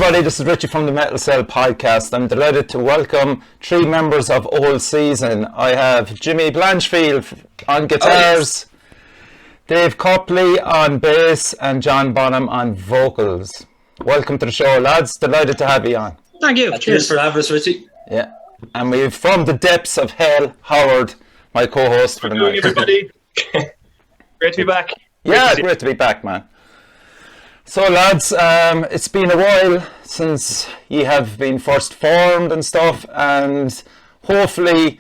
everybody, this is Richie from the Metal Cell podcast. I'm delighted to welcome three members of Old Season. I have Jimmy Blanchfield on guitars, Dave Copley on bass, and John Bonham on vocals. Welcome to the show, lads. Delighted to have you on. Thank you. Cheers for having us, Richie. Yeah, and we've from the depths of hell, Howard, my co-host for the night. Everybody. Great to be back. Great to be back, man. So lads, it's been a while since you have been first formed and stuff, and hopefully,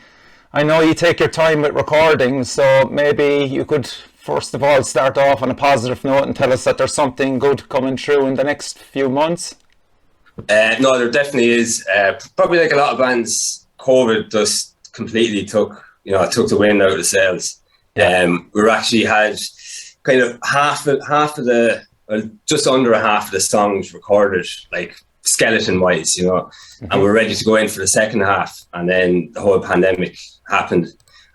I know you take your time with recording, so maybe you could first of all start off on a positive note and tell us that there's something good coming through in the next few months. No, there definitely is. Probably like a lot of bands, COVID just completely took the wind out of the sails. We actually had kind of half of the, just under a half of the songs recorded, like skeleton wise, and we're ready to go in for the second half. And then the whole pandemic happened.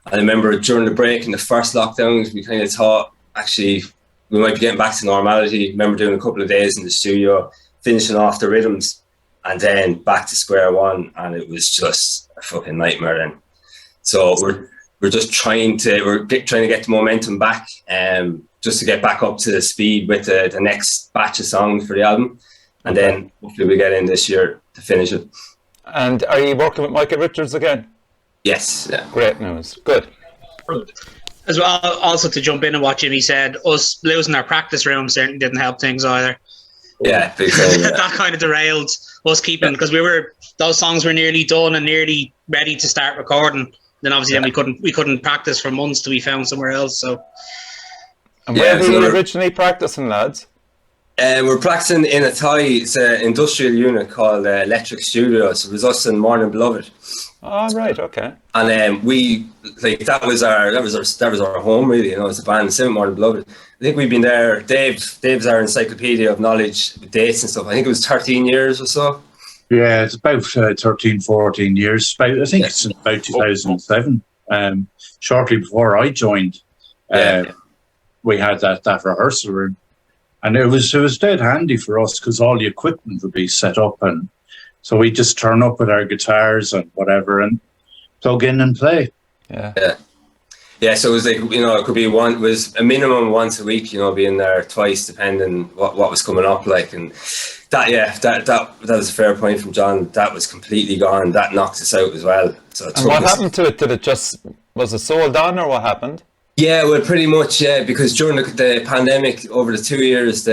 I remember during the break in the first lockdowns, we kind of thought actually we might be getting back to normality. I remember doing a couple of days in the studio, finishing off the rhythms, and then back to square one, and it was just a fucking nightmare then. So we're just trying to get the momentum back, just to get back up to speed with the next batch of songs for the album, and then hopefully we get in this year to finish it. And are you working with Michael Richards again? Yes. Yeah. Great news. Good. Brilliant. As well, also to jump in on what Jimmy said, us losing our practice room certainly didn't help things either. Yeah, big time, yeah. That kind of derailed us keeping, because those songs were nearly done and nearly ready to start recording. Then obviously then we couldn't practice for months till we found somewhere else. So. And where were you originally practicing, lads? We're practicing in a Thai, it's an industrial unit called Electric Studio. So it was us and Morning Beloved. Oh, right, okay. And that was our home really, as a band, same with Morning Beloved. I think we've been there. Dave's our encyclopedia of knowledge with dates and stuff. I think it was 13 years or so. Yeah, it's about 13, 14 years. I think it's about 2007. Shortly before I joined, we had that rehearsal room, and it was dead handy for us because all the equipment would be set up, and so we just turn up with our guitars and whatever and plug in and play. Yeah. So it was like, it could be was a minimum once a week, being there twice depending what was coming up like, and that was a fair point from John. That was completely gone. That knocked us out as well. So and what happened to it? Was it sold on, or what happened? Yeah, well, pretty much, because during the pandemic, over the 2 years,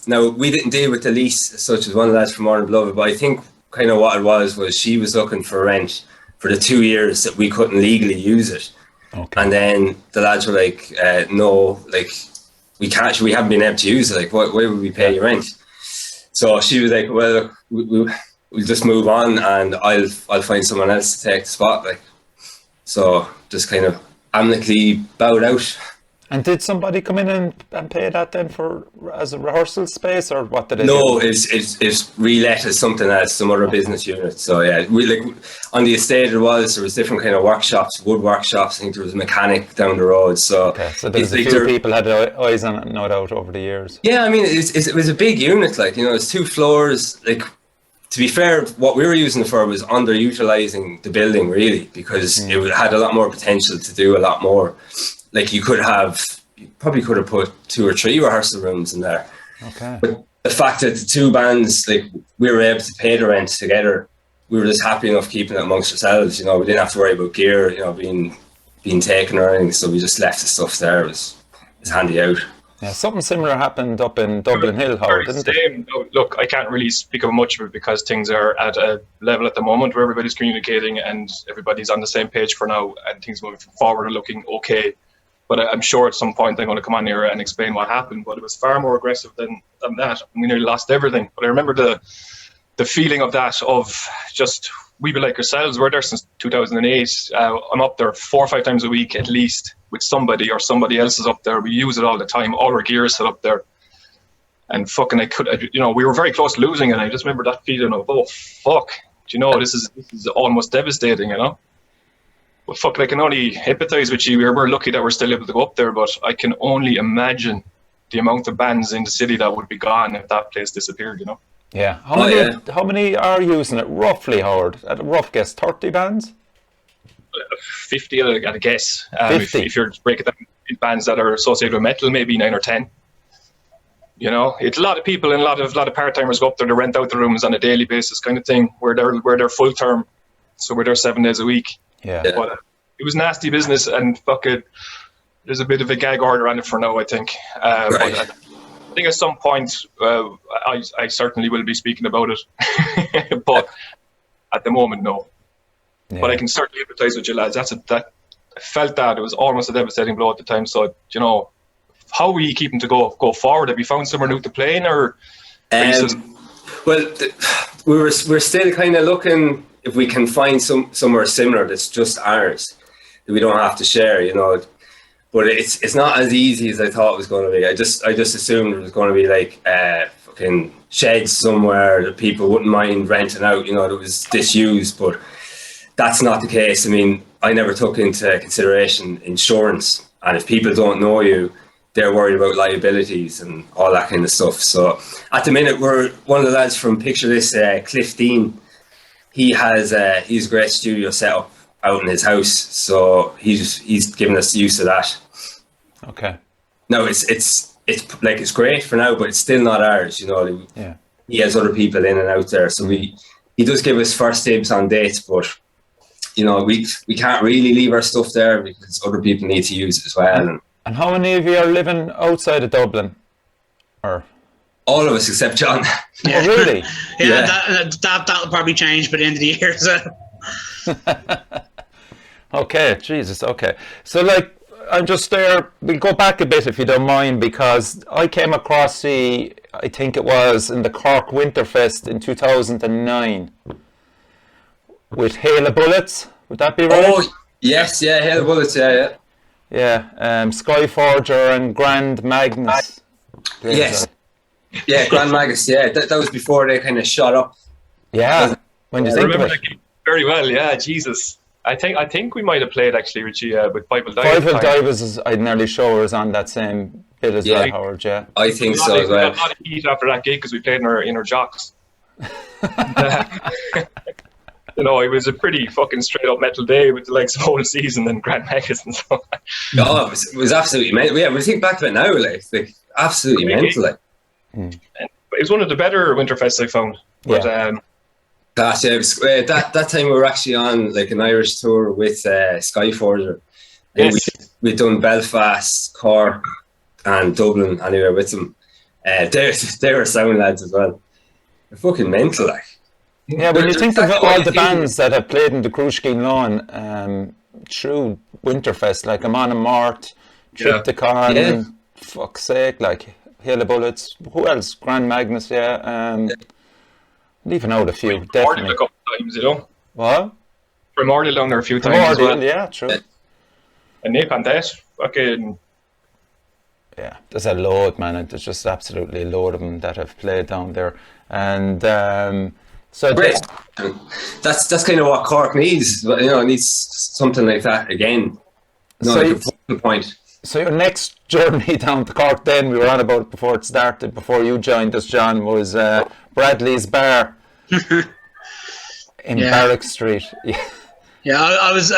now we didn't deal with the lease such as one of the lads from Morning Beloved, but I think kind of what it was she was looking for rent for the 2 years that we couldn't legally use it. Okay. And then the lads were like, no, like, we haven't been able to use it, like, why would we pay you rent? So she was like, well, we'll just move on and I'll find someone else to take the spot, like. So just kind of amicably bowed out. And did somebody come in and pay that then as a rehearsal space, or what did they do? No, it's relet as something else, some other business unit. So yeah, we on the estate there was different kind of workshops, wood workshops. I think there was a mechanic down the road. So there's a few people had eyes on it, no doubt, over the years. Yeah, I mean it was a big unit, like, it's 2 floors. Like, to be fair, what we were using it for was underutilizing the building really, because it had a lot more potential to do a lot more. Like, you probably could have put 2 or 3 rehearsal rooms in there. Okay. But the fact that the 2 bands, like, we were able to pay the rent together, we were just happy enough keeping it amongst ourselves. We didn't have to worry about gear, being taken or anything. So we just left the stuff there. It was handy out. Yeah, something similar happened up in Dublin Hill, Howard, didn't it? Look, I can't really speak of much of it because things are at a level at the moment where everybody's communicating and everybody's on the same pase for now, and things moving forward are looking okay. But I'm sure at some point they're going to come on here and explain what happened. But it was far more aggressive than that. We nearly lost everything. But I remember the feeling of that, of just, we be like ourselves. We're there since 2008. I'm up there 4 or 5 times a week at least with somebody, or somebody else is up there. We use it all the time. All our gear is set up there. And fucking, we were very close to losing it. I just remember that feeling of, oh, fuck. This is almost devastating, But fuck, I can only empathise with you. We're lucky that we're still able to go up there, but I can only imagine the amount of bands in the city that would be gone if that place disappeared, Yeah. Oh, How many are using it roughly, Howard? At a rough guess, 30 bands? 50 at a guess. 50. If you're breaking them in bands that are associated with metal, maybe 9 or 10. You know, it's a lot of people and a lot of part timers go up there to rent out the rooms on a daily basis, kind of thing. Where they're full term, so we're there 7 days a week. Yeah. But it was nasty business, and fucking, there's a bit of a gag order on it for now, I think. Right. But I think at some point, I certainly will be speaking about it. But at the moment, no. Yeah. But I can certainly empathise with you lads. I felt that it was almost a devastating blow at the time. So, you know, how are you keeping to go forward? Have you found somewhere new to play in, or? Well, we're still kind of looking if we can find somewhere similar that's just ours, that we don't have to share, you know. But it's not as easy as I thought it was going to be. I just assumed it was going to be like fucking sheds somewhere that people wouldn't mind renting out, you know, that was disused. But that's not the case. I mean, I never took into consideration insurance, and if people don't know you, they're worried about liabilities and all that kind of stuff. So at the minute, we're one of the lads from Picture This, Cliff Dean. He's a great studio set up out in his house, so he's given us use of that. Okay. No, it's like it's great for now, but it's still not ours. You know, Yeah. he has other people in and out there, so he does give us first dibs on dates, but you know, we can't really leave our stuff there because other people need to use it as well. And how many of you are living outside of Dublin? Or All of us except John. Yeah. Oh, really? Yeah. That'll probably change by the end of the year. So. Okay, Jesus, okay. So, like, I'm just there. We'll go back a bit if you don't mind, because I came across I think it was in the Cork Winterfest in 2009 with Hail of Bullets. Would that be right? Oh, yes, yeah, Hail of Bullets, yeah. Yeah, Skyforger and Grand Magnus. Yes. Yeah, Grand Magus, yeah. That was before they kind of shot up. Yeah, when you I think of remember it. that game very well. Yeah, Jesus. I think we might have played actually with Bible Dive. Five Divers, I'm nearly sure, is on that same bit as well, Howard, yeah. I think so as We well. got a lot of heat after that gig because we played in our jocks. You know, it was a pretty fucking straight up metal day with the likes of Whole Season and Grand Magus and so on. Oh, it was absolutely mental. Yeah, we think back to it now, like absolutely mental. Like. And it was one of the better Winterfests I found. But That time we were actually on like an Irish tour with Skyforger. Yes. We'd done Belfast, Cork, and Dublin anywhere with them. They were sound lads as well. They're fucking mental, like. Yeah, when you think of all the bands that have played in the Crushkeen Lawn through Winterfest, like Amon and Mart, Triptychon, fuck's sake, like Hail of Bullets, who else? Grand Magnus, leaving out a few, Primordial definitely. a couple of times, you know. What? Primordial down there a few times as Primordial, well. yeah, true. And Nick on that, fucking. Yeah, there's a load, man. There's just absolutely a load of them that have played down there. And so Great. That's kind of what Cork needs. You know, it needs something like that again. No, So like you- a focal point. So your next journey down to Cork then, we were on about it before it started, before you joined us, John, was Bradley's Bar in Barrack Street. Yeah, I was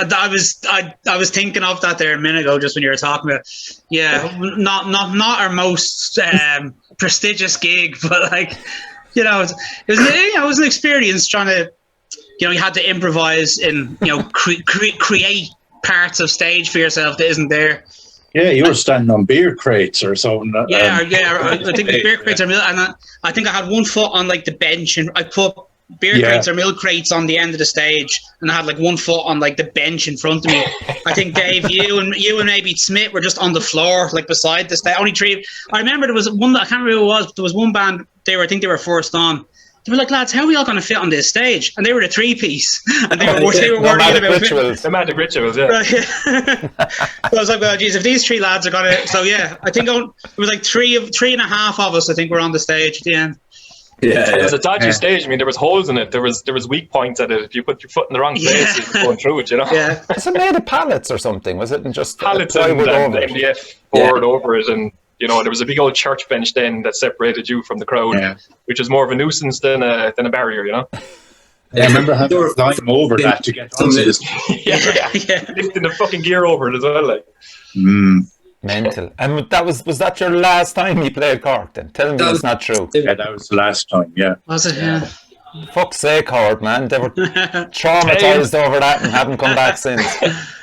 thinking of that there a minute ago, just when you were talking about. Yeah, not our most prestigious gig, but like, you know, it was an experience trying to, you know, you had to improvise and, you know, create parts of stage for yourself that isn't there. Yeah, you were standing on beer crates or something. I think the beer crates are milk, and I think I had one foot on like the bench, and I put beer crates or milk crates on the end of the stage, and I had like one foot on like the bench in front of me. I think Dave, you and maybe Smith were just on the floor, like beside the stage. Only three. I remember there was one. I can't remember who it was. But there was one band. I think they were first on. They were like, lads, how are we all going to fit on this stage? And they were the three-piece. And they were worried Nomadic about Rituals. Nomadic Rituals, yeah. Right, yeah. So I was like, well, geez, if these three lads are going to... So, yeah, I think it was like three and a half of us, I think, were on the stage at the end. Yeah, It was a dodgy stage. I mean, there was holes in it. There was weak points at it. If you put your foot in the wrong place, you were going through it, you know. Yeah. Was it made of pallets or something? Was it just Pallets and plywood over it? MDF board over it, and You know, there was a big old church bench then that separated you from the crowd, which was more of a nuisance than a barrier, you know. I remember having to climb over that to get onto this. Lifting the fucking gear over it as well, like. Mental. And was that your last time you played Cork then? Tell me that's not true. Yeah, that was the last time, yeah. Was it? Yeah. Fuck's sake, Howard, man. They were traumatised over that and haven't come back since.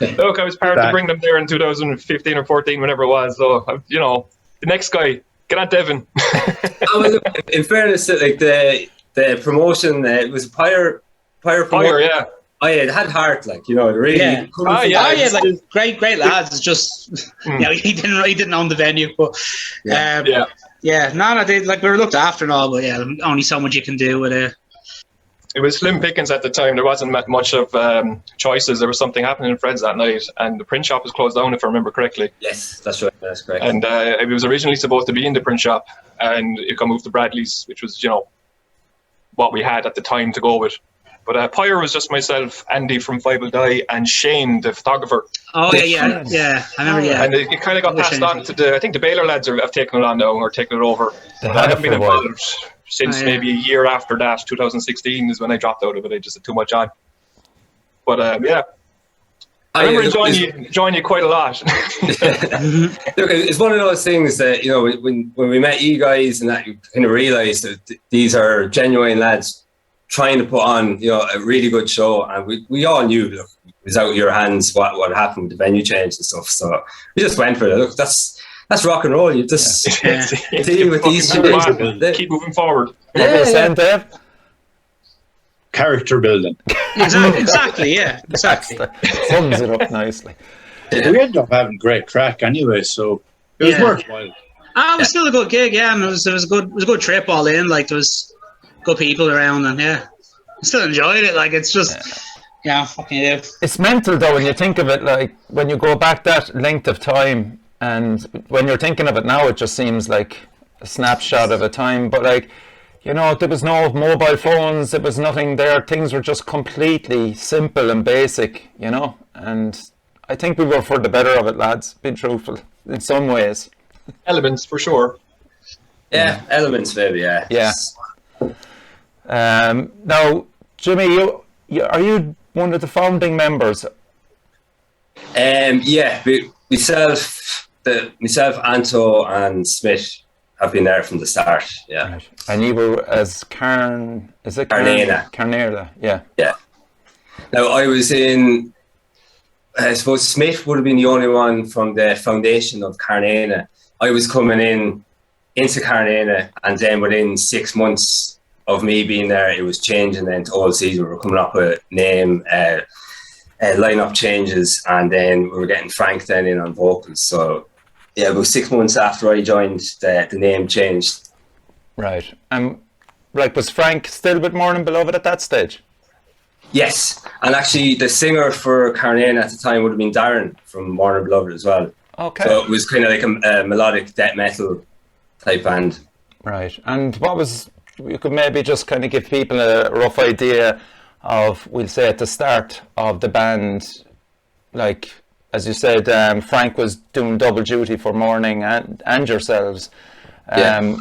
Look, I was part to bring them there in 2015 or 14, whenever it was. So, you know, the next guy, get on Devon. In fairness, like the promotion, it was Pyre promotion. Pyre, yeah. Oh yeah, it had heart, like, you know, really. Like great lads. It's just, you know, he didn't own the venue, but they we were looked after and all, but yeah, only so much you can do with it. It was slim pickings at the time. There wasn't much of choices. There was something happening in Fred's that night, and the print shop was closed down, if I remember correctly. Yes, that's right. That's correct. And it was originally supposed to be in the print shop, and it got moved to Bradley's, which was, you know, what we had at the time to go with. But Pyre was just myself, Andy from Five Will Die, and Shane, the photographer. Oh, yeah. I remember, yeah. And it kind of got passed on to I think the Baylor lads have taken it on now, or taken it over. They I haven't been involved since maybe a year after that. 2016 is when I dropped out of it. I just had too much on. But I remember enjoying you quite a lot. Look, it's one of those things that, you know, when we met you guys and that, you kind of realise that these are genuine lads trying to put on, you know, a really good show, and we all knew, look, it was out of your hands what happened with the venue change and stuff. So we just went for it. Look, that's rock and roll. You just deal with these things. Keep moving forward. Dave? Character building. Exactly. Yeah, exactly. Sums it up nicely. We ended up having great crack anyway, so it was worthwhile. It was still a good gig, yeah, and it was a good trip all in. Like, there was good people around, and I still enjoyed it. Like, it's just, what can you do? It's mental though when you think of it. Like, when you go back that length of time, and when you're thinking of it now, it just seems like a snapshot of a time. But like, you know, there was no mobile phones. There was nothing there. Things were just completely simple and basic, you know. And I think we were for the better of it, lads. Being truthful, in some ways. Elements for sure. Yeah, elements, maybe. Yeah. Now, Jimmy, you are you one of the founding members? Myself, Anto, and Smith have been there from the start. Yeah. Right. And you were as Carnena, yeah. Yeah. Now I was in. I suppose Smith would have been the only one from the foundation of Carnena. I was coming into Carnena, and then within 6 months of me being there, it was changing then to All Season. We were coming up with name, lineup changes, and then we were getting Frank then in on vocals. So yeah, about 6 months after I joined, the name changed. Right. Like, was Frank still with Morning Beloved at that stage? Yes, and actually the singer for Carnena at the time would have been Darren from Morning Beloved as well. Okay. So it was kind of like a melodic death metal type band. Right. And you could maybe just kind of give people a rough idea of, we'll say at the start of the band, like, as you said, Frank was doing double duty for Morning and yourselves. And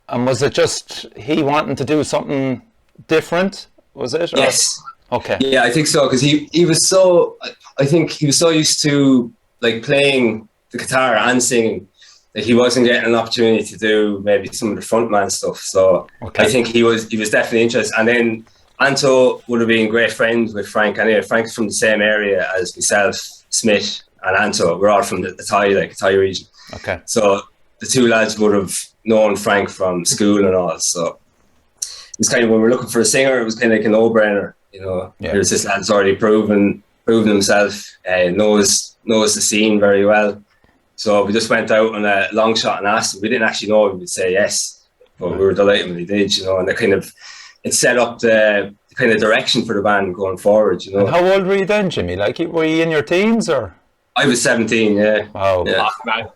was it just he wanting to do something different, was it? Or? Yes. Okay. Yeah, I think so, because he was so, I think he was so used to like playing the guitar and singing that he wasn't getting an opportunity to do maybe some of the frontman stuff. So I think he was definitely interested. And then Anto would have been great friends with Frank. Anyway, Frank's from the same area as myself, Smith, and Anto. We're all from the Thai region. Okay. So the two lads would have known Frank from school and all. So it was kind of, when we're looking for a singer, it was kind of like a no-brainer. You know, there's this lad's already proven himself, knows the scene very well. So we just went out on a long shot and asked him. We didn't actually know he would say yes, but we were delighted when he did, you know, and it set up the kind of direction for the band going forward, you know. And how old were you then, Jimmy? Like, were you in your teens or? I was 17, yeah. Wow. Yeah. Oh, man.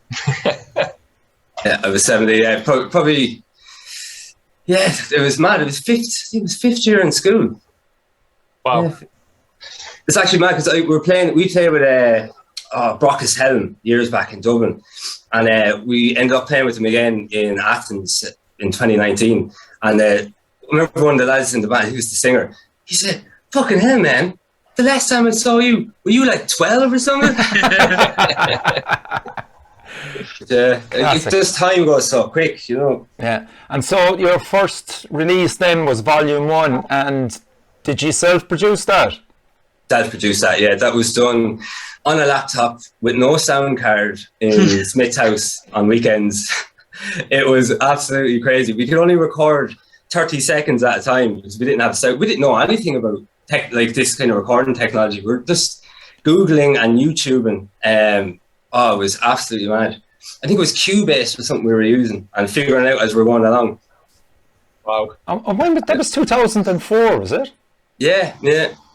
Yeah, I was 17, yeah. Probably, yeah, it was mad. It was fifth year in school. Wow. Yeah. It's actually mad because we played with Brock's Helm years back in Dublin, and we ended up playing with them again in Athens in 2019. And I remember one of the lads in the band, he was the singer. He said, "Fucking hell, man! The last time I saw you, were you like 12 or something?" This time goes so quick, you know. Yeah. And so your first release then was Volume 1, and did you self-produce that? Self-produced that, yeah. That was done on a laptop with no sound card in Smith's house on weekends. It was absolutely crazy. We could only record 30 seconds at a time because we didn't have sound. We didn't know anything about like this kind of recording technology. We were just Googling and YouTubing. It was absolutely mad. I think it was Cubase or something we were using and figuring it out as we were going along. Wow. That was 2004, was it? Yeah.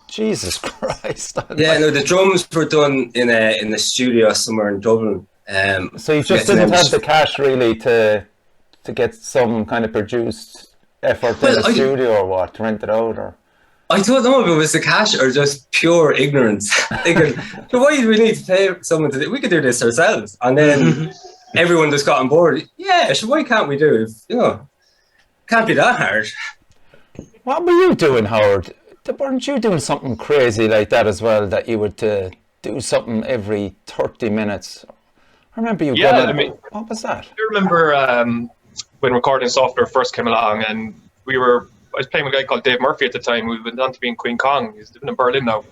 Jesus Christ. Yeah, no, the drums were done in the studio somewhere in Dublin. So you just didn't have the cash really to get some kind of produced effort in the studio or what, to rent it out or? I don't know if it was the cash or just pure ignorance. Thinking, why do we need to pay someone to do? We could do this ourselves. And then everyone just got on board. Yeah, so why can't we do it? Can't be that hard. What were you doing, Howard? Weren't you doing something crazy like that as well, that you would do something every 30 minutes? I remember you what was that? I remember when recording software first came along, and I was playing with a guy called Dave Murphy at the time, who went on to be in Queen Kong. He's living in Berlin now.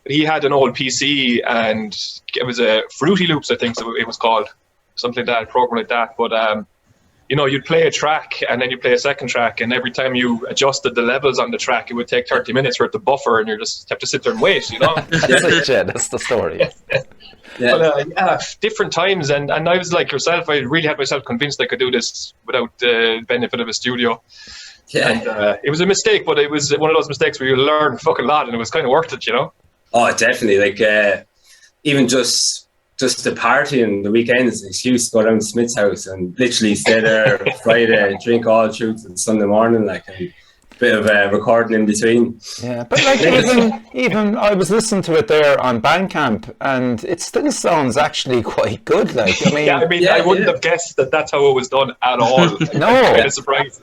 But he had an old PC, and it was a Fruity Loops, I think it was called, something like that, a program like that. But you'd play a track, and then you play a second track, and every time you adjusted the levels on the track, it would take 30 minutes for it to buffer, and you just have to sit there and wait, That's the story. Yeah. But different times, and I was like yourself, I really had myself convinced I could do this without the benefit of a studio. Yeah. And it was a mistake, but it was one of those mistakes where you learn a fucking lot, and it was kind of worth it, Oh, definitely. Like, even just the party and the weekend is an excuse to go down to Smith's house and literally stay there Friday, drink all through to Sunday morning, like, and a bit of recording in between. Yeah, but like even I was listening to it there on Bandcamp, and it still sounds actually quite good. Like, I mean, I wouldn't have guessed that that's how it was done at all. No, kind of surprised,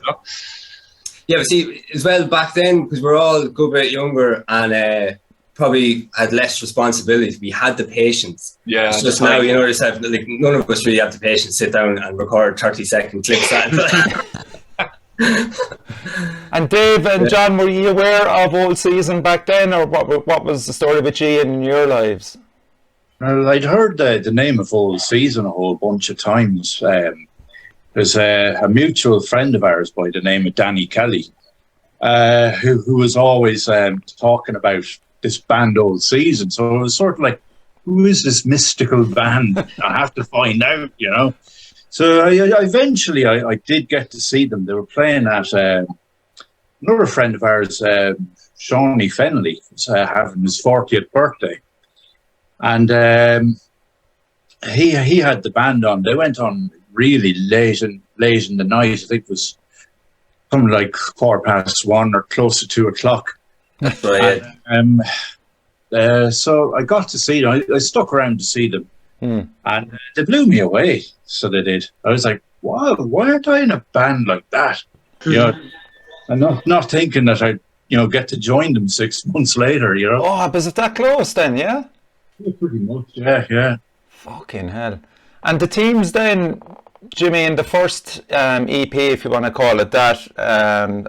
Yeah, but see, as well back then, because we're all a good bit younger and probably had less responsibility. We had the patience. Yeah. It's just now, yourself, like, none of us really have the patience to sit down and record 30-second clips. And Dave and John, were you aware of Old Season back then, or what was the story with you in your lives? Well, I'd heard the name of Old Season a whole bunch of times. There's a mutual friend of ours by the name of Danny Kelly, who was always talking about this band Old Season. So it was sort of like, who is this mystical band? I have to find out, So I eventually did get to see them. They were playing at another friend of ours, Shawnee Fennelly, was having his 40th birthday. And he had the band on. They went on really late in the night. I think it was something like 1:15 or close to 2 o'clock. Right. So I got to see them. I stuck around to see them, and they blew me away. So they did. I was like, "Wow, why aren't I in a band like that?" And not thinking that I'd get to join them 6 months later. Oh, was it that close then? Yeah. Pretty much. Yeah. Fucking hell. And the teams then, Jimmy, in the first EP, if you want to call it that,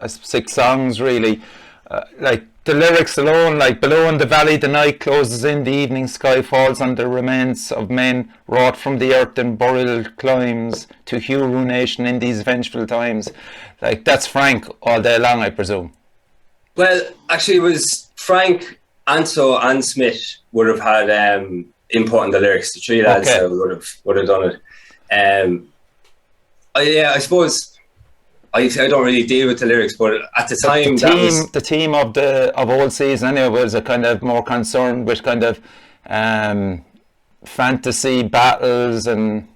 6 songs really, like the lyrics alone, like below in the valley the night closes in, the evening sky falls on the remains of men wrought from the earth and burial climbs to hew ruination in these vengeful times. Like, that's Frank all day long, I presume. Well, actually, it was Frank, Anso and Smith would have had input on the lyrics. The 3 lads would have done it. I suppose I don't really deal with the lyrics, but at the time, the team of Old Season anyway was a kind of more concerned with kind of fantasy battles and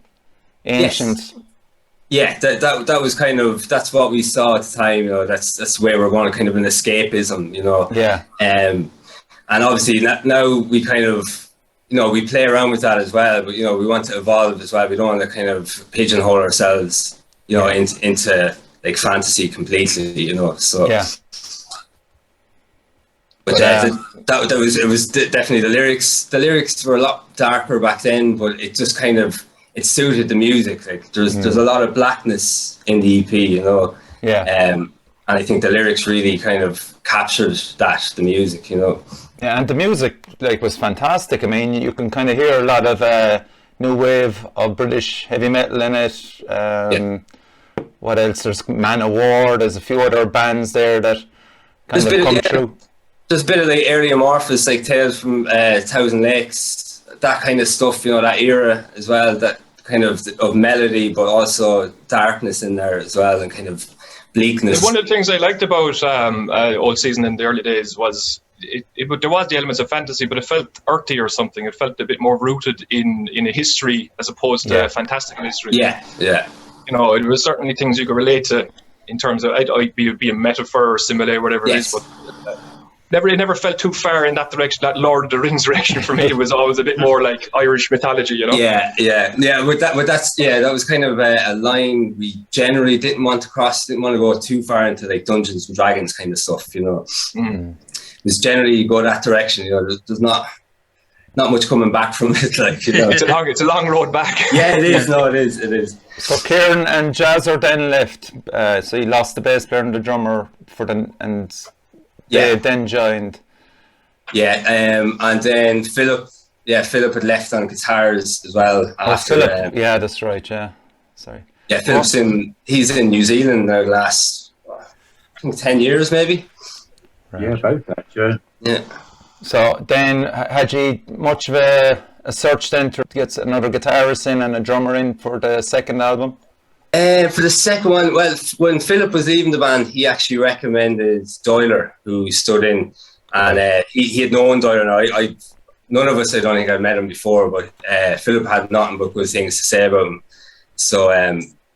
ancient. Yes. Yeah, that was kind of, that's what we saw at the time. That's where we're going, kind of an escapism. Yeah. And obviously now we kind of we play around with that as well, but we want to evolve as well. We don't want to kind of pigeonhole ourselves, into like fantasy completely, So Yeah. But it was definitely the lyrics. The lyrics were a lot darker back then, but it just kind of suited the music. Like there's a lot of blackness in the EP, Yeah. And I think the lyrics really kind of captured the music, Yeah, and the music was fantastic. I mean, you can kind of hear a lot of new wave of British heavy metal in it. What else? There's Man of War. There's a few other bands there that kind of come through. There's a bit of like Early Amorphous, like Tales from Thousand Lakes, that kind of stuff, that era as well, that kind of melody, but also darkness in there as well, and kind of bleakness. One of the things I liked about Old Season in the early days was there was the elements of fantasy, but it felt earthy or something. It felt a bit more rooted in a history as opposed to fantastical history. Yeah. It was certainly things you could relate to in terms of I'd be a metaphor or simile, whatever it is, but it never felt too far in that direction, that Lord of the Rings direction for me. It was always a bit more like Irish mythology, Yeah. That was kind of a line we generally didn't want to cross, didn't want to go too far into like Dungeons and Dragons kind of stuff, It was generally go that direction, there's not much coming back from it, like, It's a long road back. Yeah, it is. No, it is. So Kieran and Jazzer then left. So he lost the bass player and the drummer they then joined. Yeah, and then Philip had left on guitars as well. Philip. Yeah, that's right. Yeah, sorry. Yeah, Philip's he's in New Zealand now. Last, I think 10 years maybe. Right. Yeah, about that. Yeah. Yeah. So then, had you much of a search then to get another guitarist in and a drummer in for the second album? For the second one, well, when Philip was leaving the band, he actually recommended Doyler, who stood in, and he had known Doyler. Now, none of us, I don't think I'd met him before, but Philip had nothing but good things to say about him. So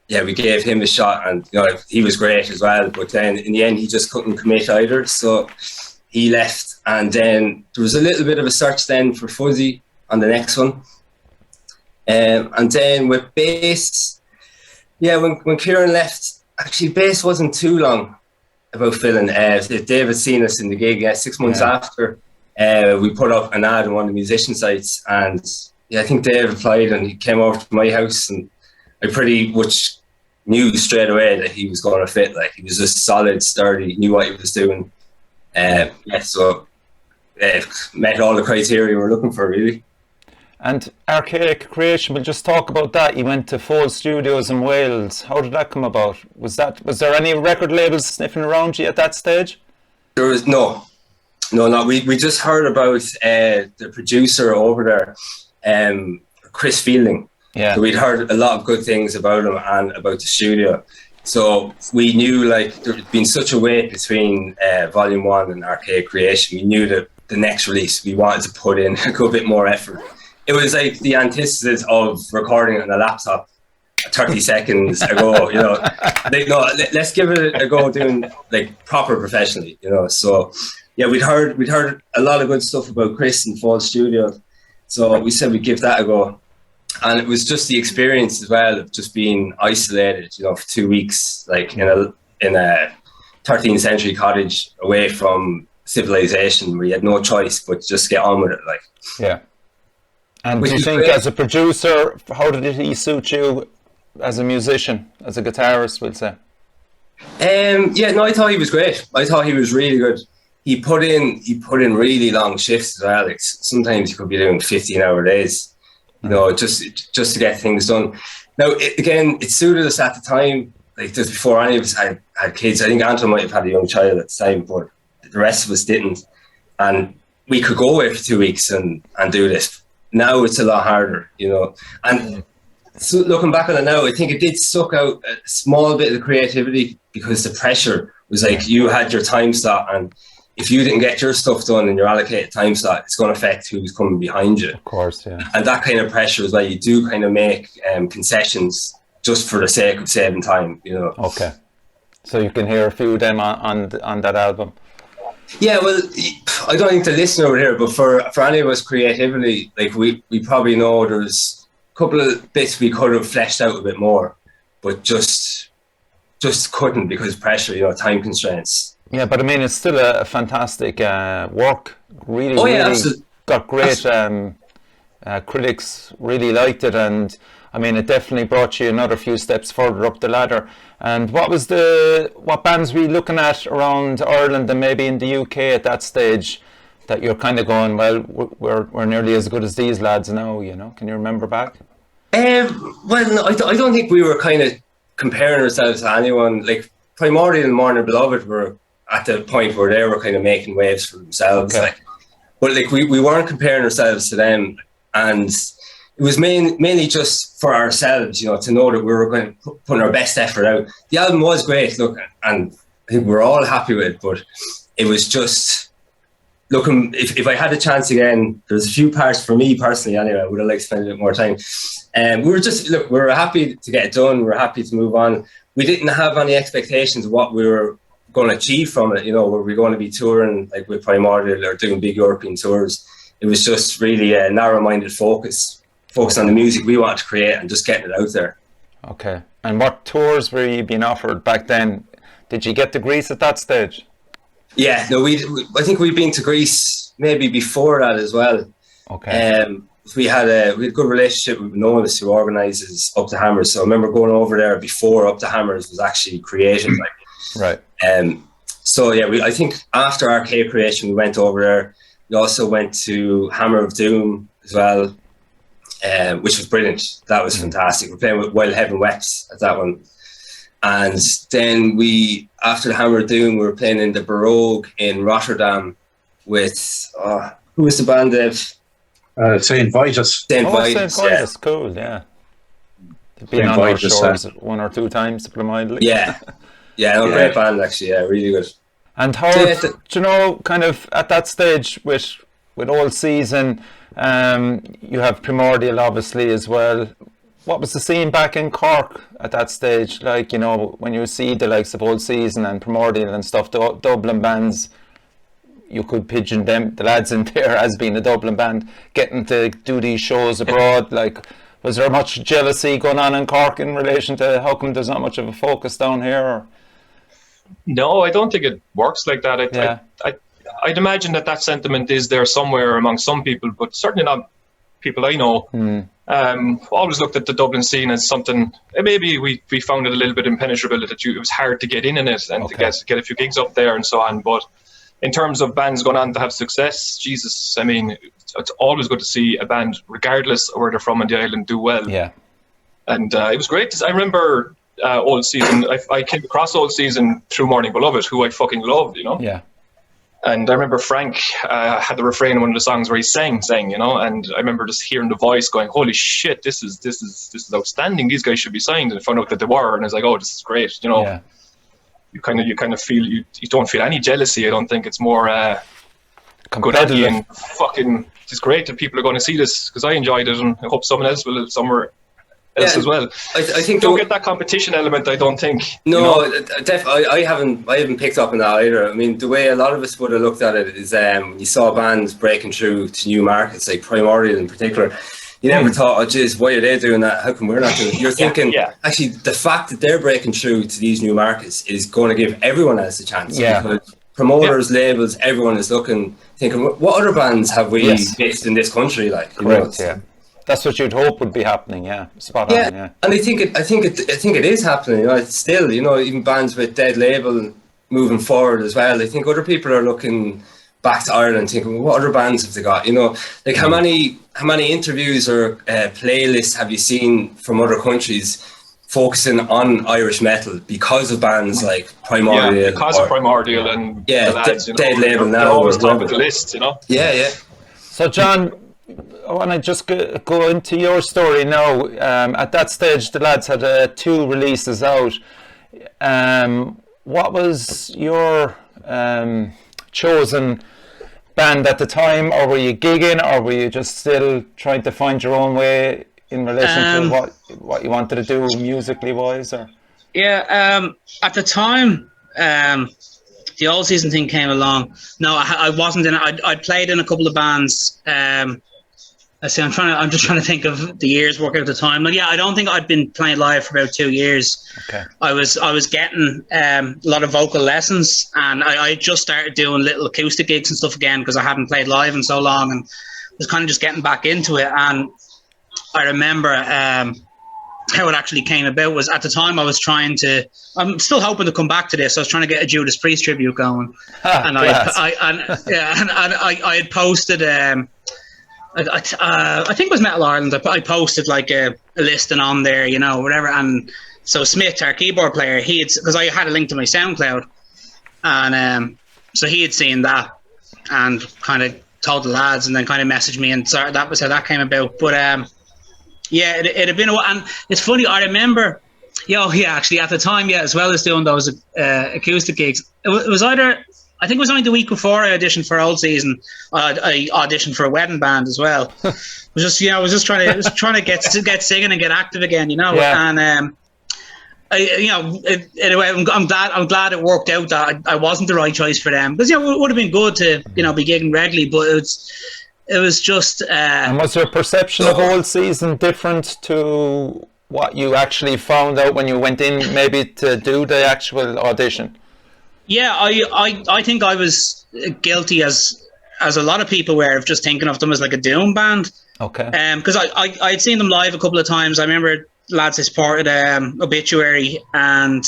we gave him a shot, and he was great as well. But then in the end, he just couldn't commit either, so he left. And then there was a little bit of a search then for Fuzzy on the next one, and then with bass. Yeah, when Kieran left, actually bass wasn't too long about filling. Dave had seen us in the gig 6 months after. We put up an ad on one of the musician sites, and I think Dave applied and he came over to my house, and I pretty much knew straight away that he was going to fit. Like, he was just solid, sturdy, knew what he was doing. So met all the criteria we were looking for, really. And Archaic Creation, we'll just talk about that. You went to Fold Studios in Wales. How did that come about? Was there any record labels sniffing around you at that stage? There was no. We just heard about the producer over there, Chris Fielding. Yeah. So we'd heard a lot of good things about him and about the studio. So we knew, like, there had been such a wait between Volume 1 and Archaic Creation. We knew that the next release, we wanted to put in a good bit more effort. It was like the antithesis of recording on a laptop 30 seconds ago, let's give it a go doing like proper professionally, So we'd heard a lot of good stuff about Chris and Fall Studio. So we said we'd give that a go. And it was just the experience as well of just being isolated, for 2 weeks, like in a 13th century cottage away from civilization, where you had no choice but just get on with it, like. Yeah. And do you think, as a producer, how did he suit you as a musician, as a guitarist, we'll say? I thought he was great. I thought he was really good. He put in really long shifts as well. Like, sometimes he could be doing 15-hour days, just to get things done. Now, it suited us at the time. Like, just before any of us had kids. I think Anton might have had a young child at the time, but the rest of us didn't. And we could go away for 2 weeks and do this. Now it's a lot harder, And so looking back on it now, I think it did suck out a small bit of the creativity, because the pressure was like, you had your time slot, and if you didn't get your stuff done in your allocated time slot, it's going to affect who's coming behind you. Of course, yeah. And that kind of pressure as well, you do kind of make concessions just for the sake of saving time, Okay. So you can hear a few of them on that album. Yeah, well, I don't think the listener over here, but for any of us creatively, like we probably know there's a couple of bits we could have fleshed out a bit more, but just couldn't because pressure, time constraints. Yeah, but I mean, it's still a fantastic work. Really, Oh yeah, really absolutely. got great critics. Really liked it, and I mean, it definitely brought you another few steps further up the ladder. And what bands were you looking at around Ireland and maybe in the UK at that stage that you're kind of going, well, we're nearly as good as these lads now, Can you remember back? Well, no, I don't think we were kind of comparing ourselves to anyone. Like Primordial and Mourner Beloved were at the point where they were kind of making waves for themselves. Okay. But we weren't comparing ourselves to them, and it was mainly just for ourselves, to know that we were going to put our best effort out. The album was great, look, and I think we're all happy with it, but it was just looking, if I had a chance again, there's a few parts for me personally anyway, I would have liked to spend a bit more time. And we were happy to get it done, we were happy to move on. We didn't have any expectations of what we were going to achieve from it, were we going to be touring like with Primordial or doing big European tours. It was just really a narrow-minded focus on the music we wanted to create and just getting it out there. Okay. And what tours were you being offered back then? Did you get to Greece at that stage? Yeah, no, I think we'd been to Greece maybe before that as well. Okay. We had a good relationship with Nolan, who organises Up the Hammers. So I remember going over there before Up the Hammers was actually created. Right. So yeah, I think after Arcade Creation, we went over there. We also went to Hammer of Doom as well, which was brilliant. That was fantastic. We're playing with While Heaven Wept at that one. And then after the Hammer of Doom, we were playing in the Baroque in Rotterdam with, who was the band, Dave? St. Vitus. St. St. Vitus, Vitus, cool, yeah. They've been on our shores one or two times, to put it mildly. Yeah. Yeah, great band actually, yeah, really good. And how, kind of at that stage with Old Season, you have Primordial obviously as well. What was the scene back in Cork at that stage? Like, when you see the likes of Old Season and Primordial and stuff, the Dublin bands, you could pigeon them, the lads in there, as being a Dublin band, getting to do these shows abroad. Like, was there much jealousy going on in Cork in relation to how come there's not much of a focus down here? Or? No, I don't think it works like that. I'd imagine that sentiment is there somewhere among some people, but certainly not people I know. Always looked at the Dublin scene as something, maybe we found it a little bit impenetrable, that it was hard to get in it and to get a few gigs up there and so on. But in terms of bands going on to have success, Jesus, I mean, it's always good to see a band, regardless of where they're from on the island, do well. Yeah. And it was great. I remember Old Season. I came across Old Season through Mourning Beloved, who I fucking loved, Yeah. And I remember Frank had the refrain in one of the songs where he sang, and I remember just hearing the voice going, "Holy shit, this is outstanding. These guys should be signed." And I found out that they were, and I was like, "Oh, this is great." Yeah. You kind of feel you don't feel any jealousy. I don't think it's more competitive and fucking. It's great that people are going to see this because I enjoyed it, and I hope someone else will somewhere else as well. I think you don't get that competition element. I don't think. No, I haven't picked up on that either. I mean, the way a lot of us would have looked at it is, you saw bands breaking through to new markets, like Primordial in particular. You never thought, "Oh, geez, why are they doing that? How come we're not doing it?" You're thinking, actually, the fact that they're breaking through to these new markets is going to give everyone else a chance. Yeah. Because promoters, labels, everyone is thinking, what other bands have we based in this country? Like, correct, yeah. That's what you'd hope would be happening, spot on, yeah. And I think it is happening. It's still, even bands with dead label moving forward as well. I think other people are looking back to Ireland, thinking, well, what other bands have they got? Like how many interviews or playlists have you seen from other countries focusing on Irish metal because of bands like Primordial? Yeah, because of Primordial and the lads, dead label now. They're always top of the list, Yeah. So, John, I want to just go into your story now. At that stage, the lads had 2 releases out. What was your chosen band at the time, or were you gigging, or were you just still trying to find your own way in relation to what you wanted to do musically wise? Or at the time, the all season thing came along. No, I wasn't in it. I played in a couple of bands. I see. I'm just trying to think of the years working at the time. Like, yeah, I don't think I'd been playing live for about 2 years. Okay. I was getting a lot of vocal lessons, and I just started doing little acoustic gigs and stuff again because I hadn't played live in so long, and was kind of just getting back into it. And I remember how it actually came about was at the time I was trying to. I'm still hoping to come back to this. I was trying to get a Judas Priest tribute going, and I had posted. I think it was Metal Ireland. I posted like a listing on there, you know, whatever. And so Smith, our keyboard player, because I had a link to my SoundCloud, and so he had seen that and kind of told the lads, and then kind of messaged me, and so that was how that came about. But yeah, it had been a while, and it's funny. I remember, actually at the time, as well as doing those acoustic gigs, it was either. I think it was only the week before I auditioned for Old Season. I auditioned for a wedding band as well. I was just trying to get singing and get active again, you know. Yeah. And anyway, I'm glad it worked out that I wasn't the right choice for them, because it would have been good to be gigging regularly, but it was just. And was your perception of Old Season different to what you actually found out when you went in, maybe to do the actual audition? Yeah, I think I was guilty, as a lot of people were, of just thinking of them as like a doom band. Okay. Because I had seen them live a couple of times. I remember lads I supported Obituary and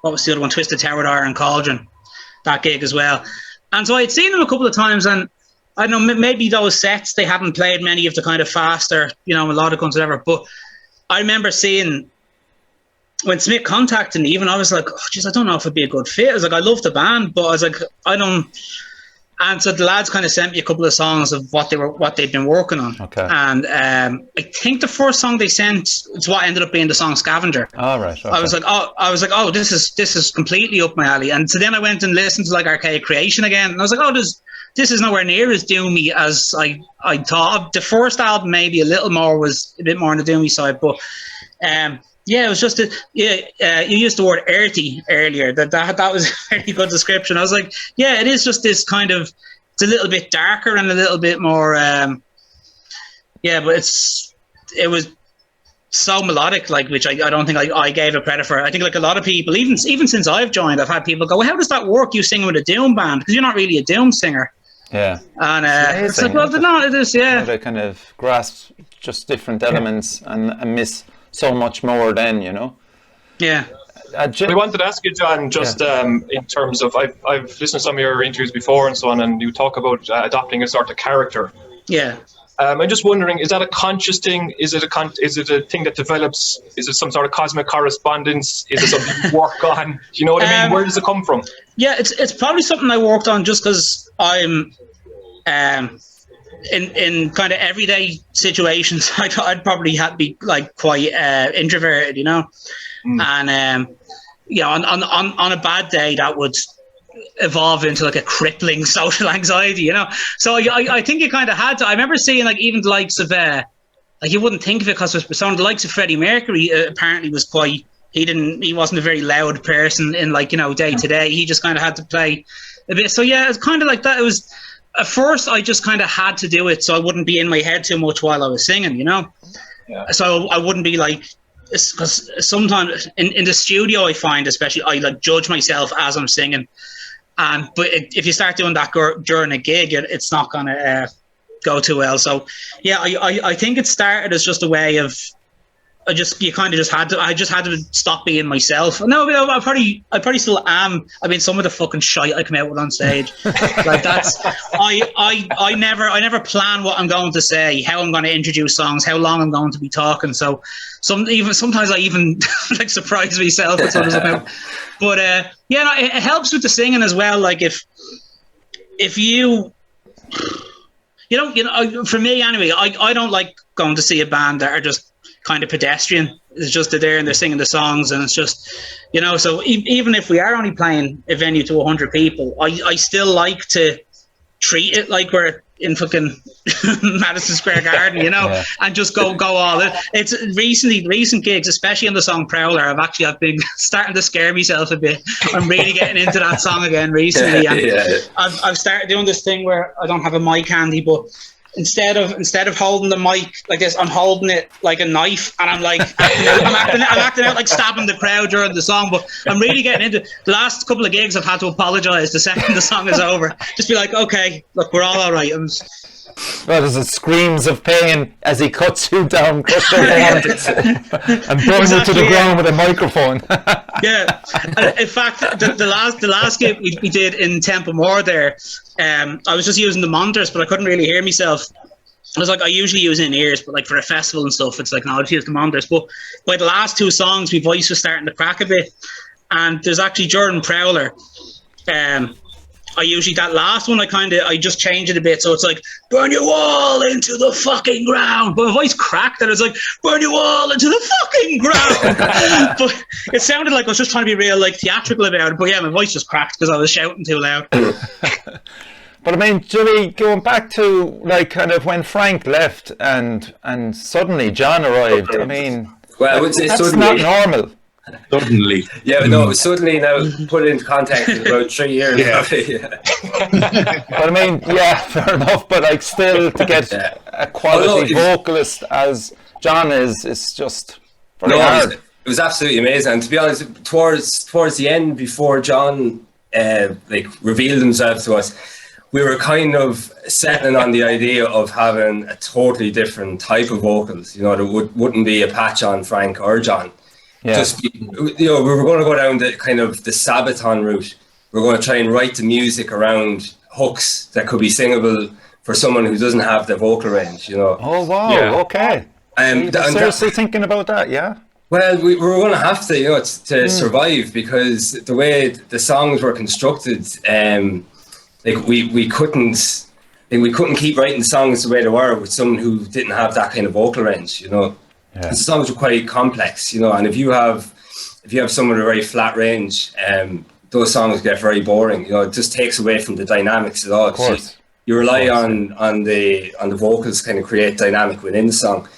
what was the other one? Twisted Tower Iron Cauldron, that gig as well. And so I had seen them a couple of times, and I don't know, maybe those sets they hadn't played many of the kind of faster, melodic ones, whatever. But I remember seeing. When Smith contacted me, even I was like, oh, geez, I don't know if it'd be a good fit. I was like, I love the band, but I was like, I don't. And so the lads kind of sent me a couple of songs of what they'd been working on. Okay. And I think the first song they sent is what ended up being the song Scavenger. All right. Okay. I was like, oh, this is completely up my alley. And so then I went and listened to like Archaic Creation again, and I was like, oh, this is nowhere near as doomy as I thought. The first album maybe was a bit more on the doomy side, but yeah, it was just you used the word earthy earlier. That was a very good description. I was like, yeah, it is just this kind of, it's a little bit darker and a little bit more, but it was so melodic, like, which I don't think I gave it credit for. I think like a lot of people, even since I've joined, I've had people go, well, how does that work? You sing with a doom band, because you're not really a doom singer. Yeah. And it's like, well, no, it is, yeah. They kind of grasp just different elements and miss so much more then, Yeah. We wanted to ask you, John, just in terms of, I've listened to some of your interviews before and so on, and you talk about adopting a sort of character. Yeah. I'm just wondering, is that a conscious thing? Is it a thing that develops? Is it some sort of cosmic correspondence? Is it something you work on? Do you know what I mean? Where does it come from? Yeah, it's probably something I worked on just because I'm in kind of everyday situations. I'd probably have to be like quite introverted, and on a bad day that would evolve into like a crippling social anxiety, So I think you kind of had to. I remember seeing like even the likes of like you wouldn't think of it because some of the likes of Freddie Mercury apparently was quite. He wasn't a very loud person in like day to day. He just kind of had to play a bit. So yeah, it's kind of like that. It was. At first, I just kind of had to do it so I wouldn't be in my head too much while I was singing, Yeah. So I wouldn't be like, because sometimes in the studio, I find especially I like judge myself as I'm singing, but if you start doing that during a gig, it's not gonna go too well. So yeah, I think it started as just a way of. I just had to stop being myself. No, I probably still am. I mean, some of the fucking shite I come out with on stage, like that's. I never plan what I'm going to say, how I'm going to introduce songs, how long I'm going to be talking. So sometimes I even like surprise myself with what I'm about. But it helps with the singing as well. Like if you. For me anyway, I don't like going to see a band that are just kind of pedestrian. It's just they're there and they're singing the songs, and it's just, so even if we are only playing a venue to 100 people, I still like to treat it like we're in fucking Madison Square Garden, you know, Yeah. and just go all in. It's recent gigs, especially on the song Prowler. I've been starting to scare myself a bit. I'm really getting into that song again recently, and Yeah. I've started doing this thing where I don't have a mic handy, but instead of holding the mic like this, I'm holding it like a knife, and I'm like I'm acting out like stabbing the crowd during the song. But I'm really getting into the last couple of gigs. I've had to apologise the second the song is over. Just be like, okay, look, we're all right. Well, there's screams of pain as he cuts you down, cuts your hand, and burns you to the Exactly, ground with a microphone. Yeah. In fact, the last gig we did in Templemore there, I was just using the monitors, but I couldn't really hear myself. I was like, I usually use in-ears, but like for a festival and stuff, it's like, no, I'll just use the monitors. But by the last two songs, my voice was starting to crack a bit. And there's actually Jordan Prowler. I usually, that last one, I just change it a bit. So it's like, burn you all into the fucking ground. But my voice cracked and it's like, burn you all into the fucking ground. But it sounded like I was just trying to be real, like, theatrical about it. But yeah, my voice just cracked because I was shouting too loud. But I mean, Julie, going back to like kind of when Frank left and suddenly John arrived. I mean, Well, I would say that's suddenly. not normal. Suddenly. Yeah, but no, suddenly now put it into context, it's about 3 years. Yeah. Yeah. But I mean, yeah, fair enough. But like, still to get Yeah. a quality Although it- vocalist as John is just very No, hard. it was absolutely amazing. And to be honest, towards the end, before John like revealed himself to us, we were kind of settling on the idea of having a totally different type of vocals. You know, there wouldn't be a patch on Frank or John. Yeah. Just, you know, we were going to go down the kind of the Sabaton route. We are going to try and write the music around hooks that could be singable for someone who doesn't have the vocal range. You know. Oh wow! Yeah. Okay. And You're seriously thinking about that? Yeah. well, we were going to have to, you know, to survive, because the way the songs were constructed, like we couldn't keep writing songs the way they were with someone who didn't have that kind of vocal range, you know. Yeah. The songs were quite complex, you know, and if you have someone with a very flat range, those songs get very boring. You know, it just takes away from the dynamics at all. Of course. You rely on the vocals to kind of create dynamic within the song.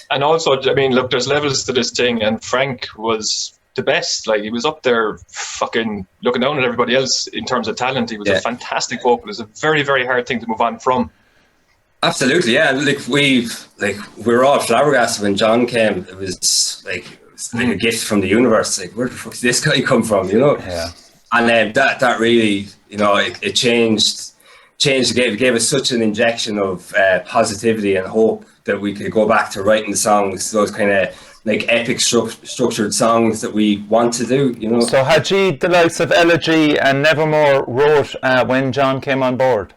And also, I mean, look, there's levels to this thing, and Frank was the best. Like, he was up there fucking looking down at everybody else in terms of talent. He was a fantastic vocalist. A very, very hard thing to move on from. Absolutely, yeah. Like we were all flabbergasted when John came. It was like a gift from the universe. Like, where the fuck did this guy come from? You know? Yeah. And that really, you know, it changed the game. It gave us such an injection of positivity and hope that we could go back to writing the songs, those kind of like epic structured songs that we want to do. You know. So had you the likes of Elegy and Nevermore wrote when John came on board?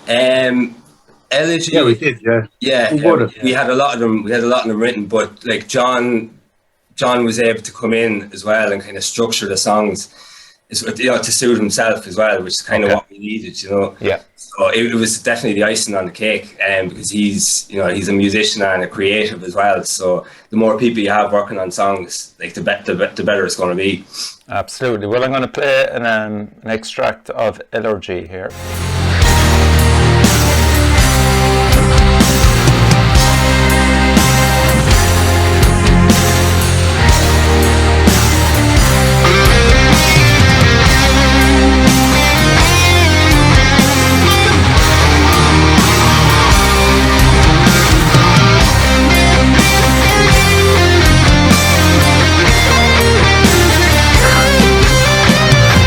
Elegy, Yeah, we did, yeah. Yeah, We would've, we had a lot of them. We had a lot of them written, but like John was able to come in as well and kind of structure the songs, you know, to suit himself as well, which is kind of what we needed, you know. Yeah. So it was definitely the icing on the cake, because he's a musician and a creative as well. So the more people you have working on songs, like the better it's going to be. Absolutely. Well, I'm going to play an extract of Elegy here.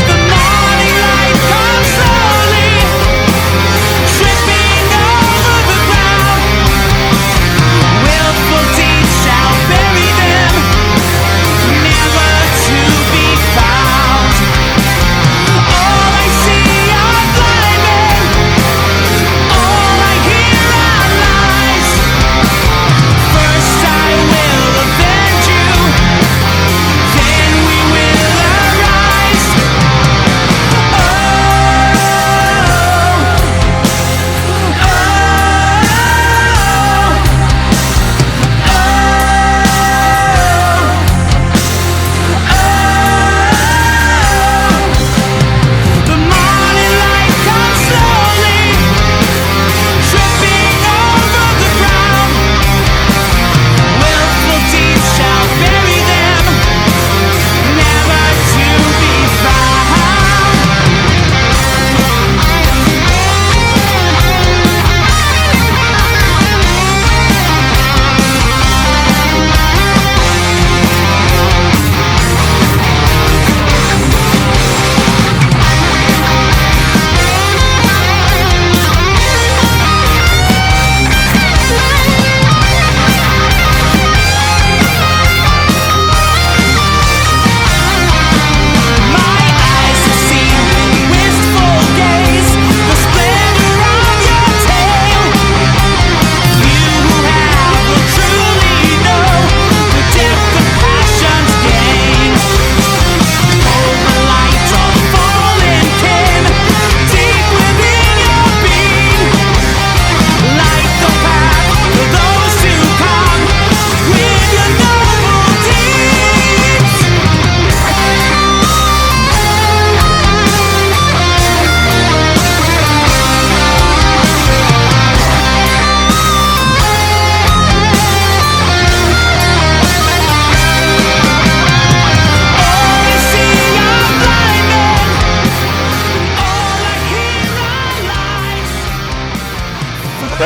The morning light comes slowly.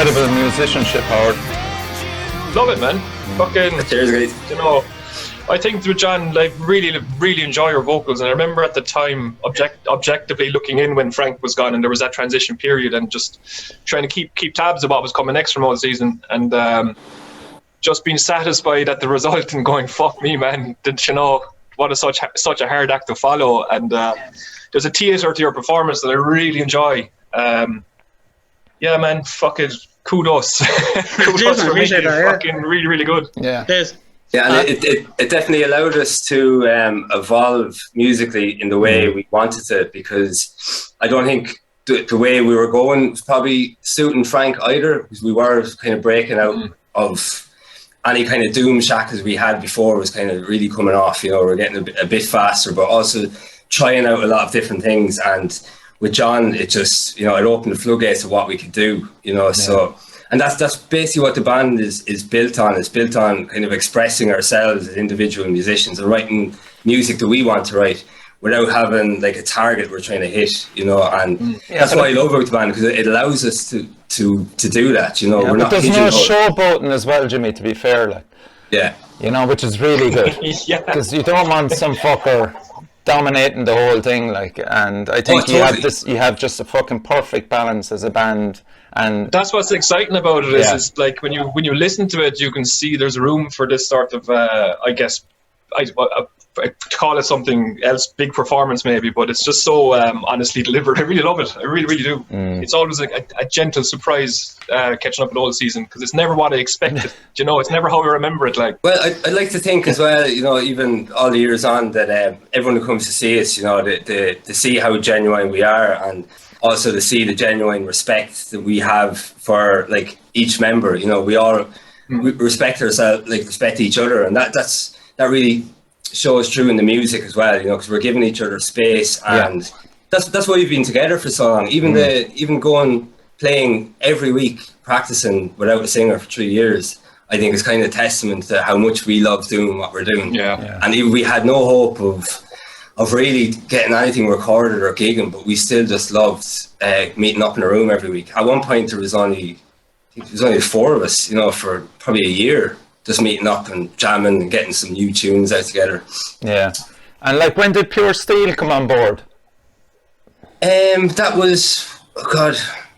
incredible musicianship, Howard. Love it, man. Fucking, Cheers, guys. you know, I think with John, like, really enjoy your vocals. And I remember at the time, objectively looking in when Frank was gone, and there was that transition period, and just trying to keep tabs of what was coming next from all season, and just being satisfied at the result and going, fuck me, man. Did you know what is such a hard act to follow? And there's a theatre to your performance that I really enjoy. Yeah, man, fucking kudos. Kudos for making it fucking really good. Yeah. Yeah, and it definitely allowed us to evolve musically in the way we wanted to, because I don't think the way we were going was probably suiting Frank either, because we were kind of breaking out of any kind of doom shackles we had before was kind of really coming off. You know, we're getting a bit faster, but also trying out a lot of different things. And with John, it just, you know, it opened the floodgates of what we could do, you know. So, and that's basically what the band is built on. It's built on kind of expressing ourselves as individual musicians and writing music that we want to write without having like a target we're trying to hit, you know. And that's what I love about the band, because it allows us to do that, you know. Yeah, we're but not there's no pigeonholed. showboating as well, Jimmy, to be fair, like, Yeah. you know, which is really good. Yeah. Because you don't want some fucker dominating the whole thing, like, and I think you have just a fucking perfect balance as a band. And that's what's exciting about it, is like when you listen to it, you can see there's room for this sort of I guess I call it something else, big performance maybe, but it's just so honestly delivered. I really love it. I really do. It's always a gentle surprise catching up with all the season, because it's never what I expected. You know, it's never how I remember it. Like, well, I like to think as well, you know, even all the years on, that everyone who comes to see us, you know, to see how genuine we are, and also to see the genuine respect that we have for like each member. You know, we all we respect ourselves, like respect each other, and that really shows through in the music as well. You know, because we're giving each other space, and that's why we've been together for so long. Even going playing every week, practicing without a singer for 3 years, I think is kind of testament to how much we love doing what we're doing. Yeah. And even we had no hope of really getting anything recorded or gigging, but we still just loved meeting up in a room every week. At one point, there was only the four of us, you know, for probably a year, just meeting up and jamming and getting some new tunes out together. yeah, and like, when did Pure Steel come on board? That was,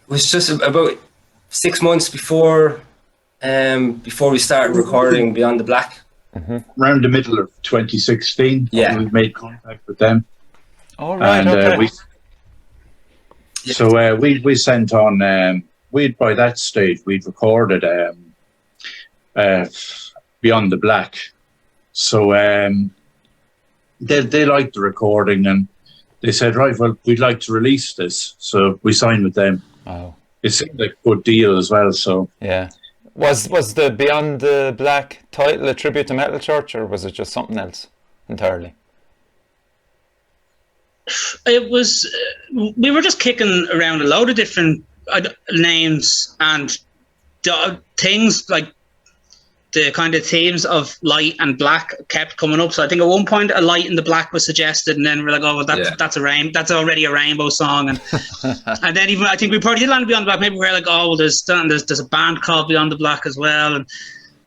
was just about 6 months before we started recording Beyond the Black. Around the middle of 2016, Yeah. we made contact with them. All right, And okay. we sent on, by that stage, we'd recorded Beyond the Black. So they liked the recording, and they said, right, well, we'd like to release this. So we signed with them. Oh, It seemed like a good deal as well. So yeah. Was the Beyond the Black title a tribute to Metal Church, or was it just something else entirely? It was, we were just kicking around a load of different names, and the things like the kind of themes of light and black kept coming up. So I think at one point a light and the black was suggested, and then we're like, oh, well, that's that's already a rainbow song. And and then even I think we probably did land Beyond the Black. Maybe we were like, oh, well, there's a band called Beyond the Black as well.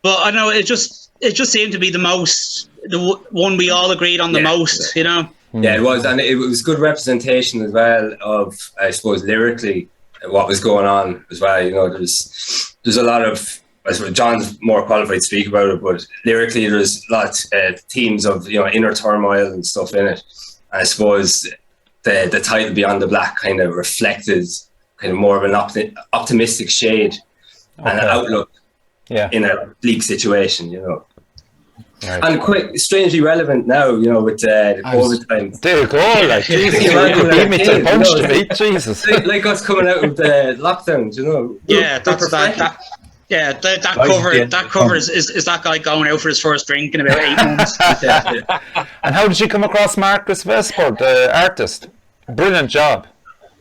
But I don't know, it just seemed to be the one we all agreed on the most, you know. Yeah, it was, and it was good representation as well of, I suppose, lyrically what was going on as well. You know, there's a lot of, I suppose John's more qualified to speak about it, but lyrically there's lots of themes of, you know, inner turmoil and stuff in it. And I suppose the title Beyond the Black kind of reflected kind of more of an optimistic shade and an outlook in a bleak situation, you know. Right. And quite strangely relevant now, you know, with the COVID time. There you go, like, Jesus, you beat me to the punch, to beat, Jesus. Like us coming out of the lockdowns, you know. Yeah, that's that. Yeah, that cover is that guy going out for his first drink in about 8 months. And how did you come across Marcus Vesper, the artist? Brilliant job.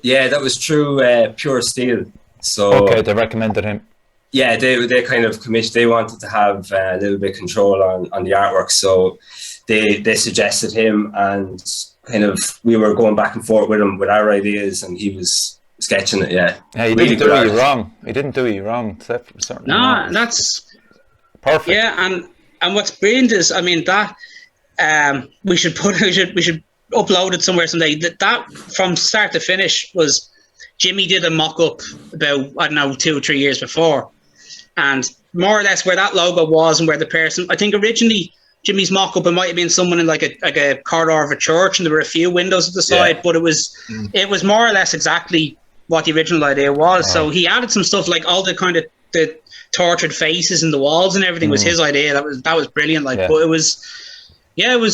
Yeah, that was through Pure Steel. So okay, they recommended him. Yeah, they kind of commissioned. They wanted to have a little bit of control on the artwork, so they suggested him, and kind of we were going back and forth with him with our ideas, and he was sketching it. Yeah, Yeah, he Really didn't good do you artist. wrong. He didn't do you wrong. Certainly No, not. that's Perfect. yeah, and what's brilliant is, I mean, that we should upload it somewhere someday. That from start to finish was Jimmy did a mock up about, I don't know, 2 or 3 years before, and more or less where that logo was and where the person, I think originally Jimmy's mock up, it might have been someone in like a corridor of a church, and there were a few windows at the side, Yeah. but it was more or less exactly what the original idea was. So he added some stuff like all the kind of the tortured faces in the walls and everything was his idea. That was brilliant. Like, Yeah. but it was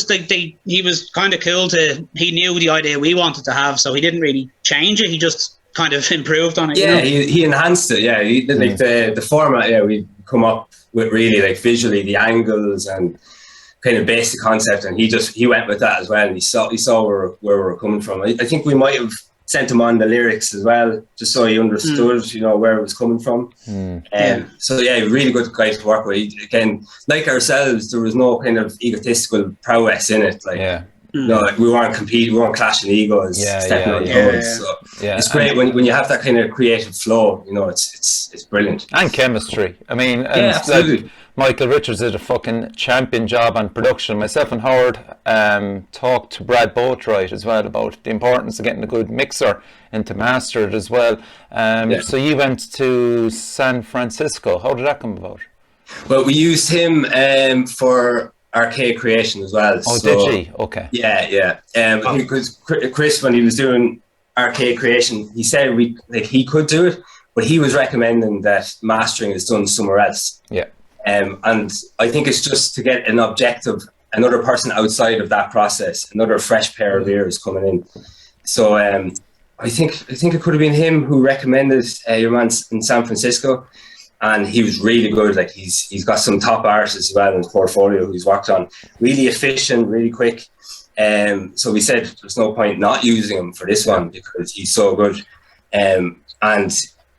like he was kind of cool he knew the idea we wanted to have, so he didn't really change it. He just kind of improved on it. Yeah, you know? he enhanced it. Yeah, he did, like the format. Yeah, we come up with really like visually the angles and kind of basic concept, and he went with that as well. And he saw where we were coming from. I think we might have sent him on the lyrics as well, just so he understood, you know, where it was coming from. So yeah, really good guy to work with. Again, like ourselves, there was no kind of egotistical prowess in it. Like, no, like we weren't competing, we weren't clashing egos, stepping on toes. So it's great when you have that kind of creative flow. You know, it's brilliant. And chemistry. I mean, and absolutely. like, Michael Richards did a fucking champion job on production. Myself and Howard talked to Brad Boatwright as well about the importance of getting a good mixer and to master it as well. So you went to San Francisco. How did that come about? Well, we used him for Arcade Creation as well. Oh, so, did he? Okay. Yeah. Because Chris, when he was doing Arcade Creation, he said he could do it, but he was recommending that mastering is done somewhere else. Yeah. And I think it's just to get an objective, another person outside of that process, another fresh pair of ears coming in. So I think it could have been him who recommended your man in San Francisco, and he was really good. Like he's got some top artists as well in his portfolio he's worked on. Really efficient, really quick. So we said there's no point not using him for this one because he's so good. And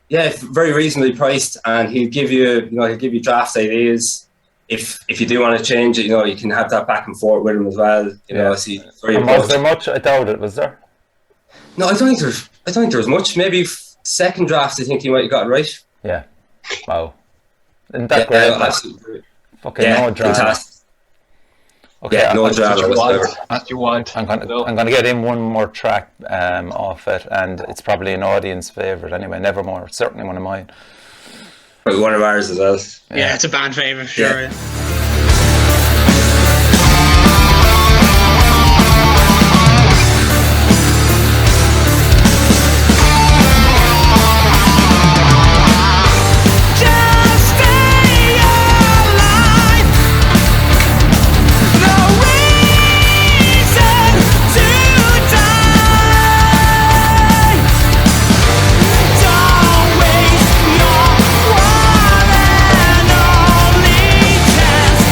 yeah, very reasonably priced, and he'll give you draft ideas. If you do want to change it, you know, you can have that back and forth with him as well. You know, so very. And was there much? I doubt it. Was there? No, I don't think there was much. Maybe second draft, I think he might have got it right. Yeah. Wow. Isn't that great? Absolutely. Fucking no drama. Fantastic. Okay, Yeah, no drama whatsoever. You want? I'm gonna get in one more track off it, and it's probably an audience favourite anyway. Nevermore, certainly one of mine. But one of ours as well. Yeah, it's a band favourite, sure. Yeah. Don't waste your one and only chance.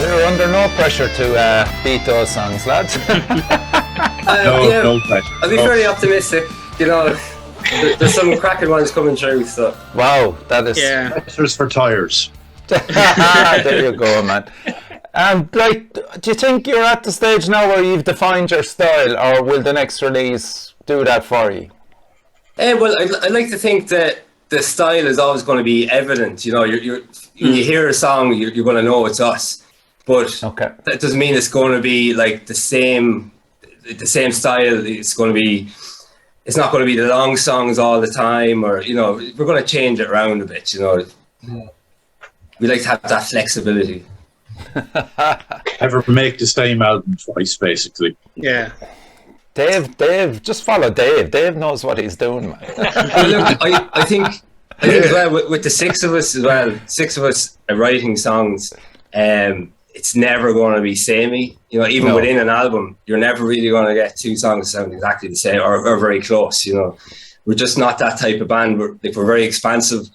You're under no pressure to beat those songs, lads. No pressure. I'll be very optimistic. You know, there's some cracking ones coming through. So Wow, that is. Yeah. Pressure's for tires. There you go, man. Like, do you think you're at the stage now where you've defined your style, or will the next release do that for you? well, I like to think that the style is always going to be evident. You know, when you hear a song, you're going to know it's us. But Okay. that doesn't mean it's going to be like the same style. It's not going to be the long songs all the time, or, you know, we're going to change it around a bit. You know, we like to have that flexibility. Ever make the same album twice, basically. Yeah. Dave, just follow Dave. Dave knows what he's doing, man. Well, look, I think as well with the six of us writing songs, it's never going to be samey. You know, even within an album, you're never really going to get two songs sound exactly the same or very close. You know, we're just not that type of band. We're very expansive,